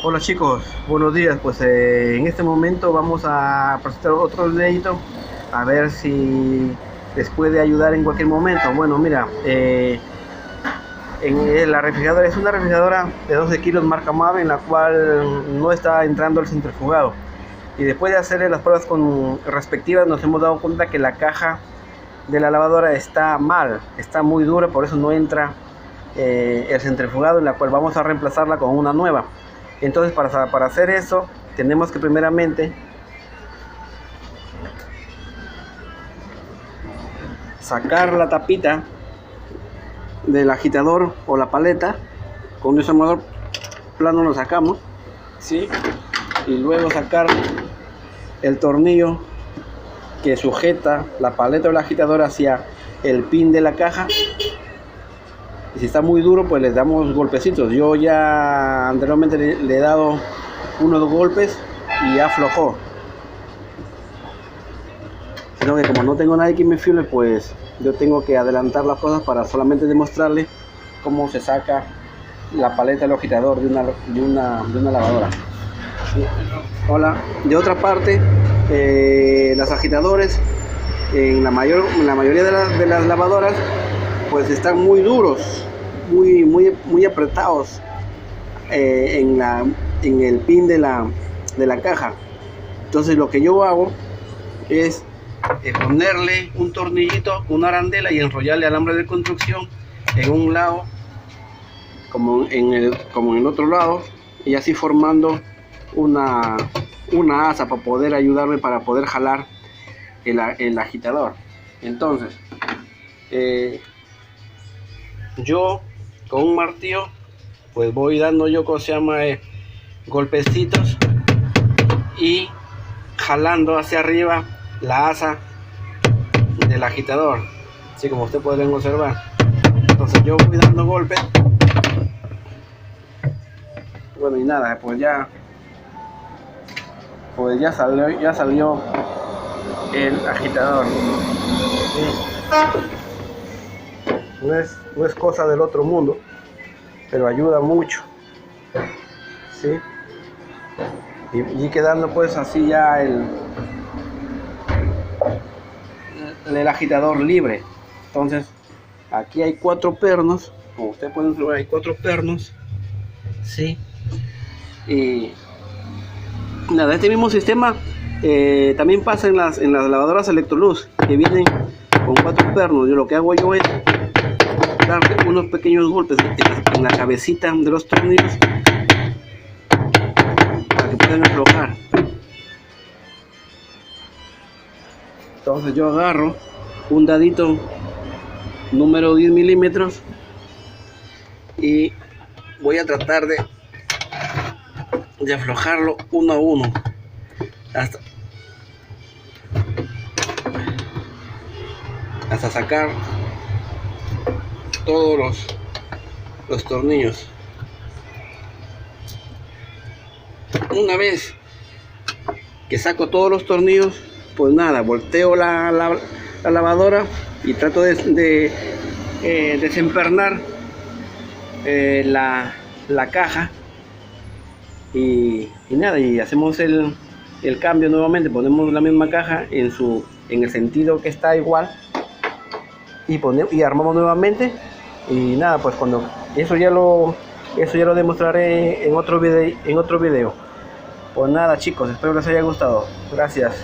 Hola chicos, buenos días. Pues en este momento vamos a presentar otro videito a ver si les puede ayudar en cualquier momento. Bueno, mira, la refrigeradora es una refrigeradora de 12 kilos marca MAVE en la cual no está entrando el centrifugado. Y después de hacerle las pruebas respectivas nos hemos dado cuenta que la caja de la lavadora está mal, está muy dura, por eso no entra el centrifugado, en la cual vamos a reemplazarla con una nueva. Entonces para hacer eso tenemos que primeramente sacar la tapita del agitador o la paleta. Con un desarmador plano lo sacamos, ¿sí? Y luego sacar el tornillo que sujeta la paleta o el agitador hacia el pin de la caja. Y si está muy duro, pues les damos golpecitos. Yo ya anteriormente le he dado unos golpes y ya aflojó. Sino que como no tengo nadie que me filme, pues yo tengo que adelantar las cosas para solamente demostrarle cómo se saca la paleta del agitador de una lavadora. ¿Sí? Hola. De otra parte, los agitadores en la mayoría de las lavadoras pues están muy duros, muy apretados en el pin de la caja. Entonces lo que yo hago es ponerle un tornillito, una arandela y enrollarle alambre de construcción en un lado como en el otro lado, y así formando una asa para poder ayudarme para poder jalar el agitador. Entonces yo con un martillo pues voy dando golpecitos y jalando hacia arriba la asa del agitador, así como ustedes pueden observar. Entonces yo voy dando golpes. Bueno, y nada, pues ya salió el agitador. ¿Sí? No es cosa del otro mundo, pero ayuda mucho, ¿sí? Y quedando pues así ya el agitador libre. Entonces aquí hay 4 pernos, como ustedes pueden ver, hay 4 pernos, ¿sí? Y nada, este mismo sistema también pasa en las lavadoras Electrolux, que vienen con 4 pernos. Yo lo que hago es dar unos pequeños golpes en la cabecita de los tornillos para que puedan aflojar. Entonces yo agarro un dadito número 10 milímetros y voy a tratar de aflojarlo uno a uno hasta sacar todos los tornillos. Una vez que saco todos los tornillos, pues nada, volteo la lavadora y trato de desempernar la caja y nada, y hacemos el cambio nuevamente. Ponemos la misma caja en el sentido que está igual y armamos nuevamente. Y nada, pues cuando eso ya lo demostraré en otro video. Pues nada chicos, espero les haya gustado. Gracias.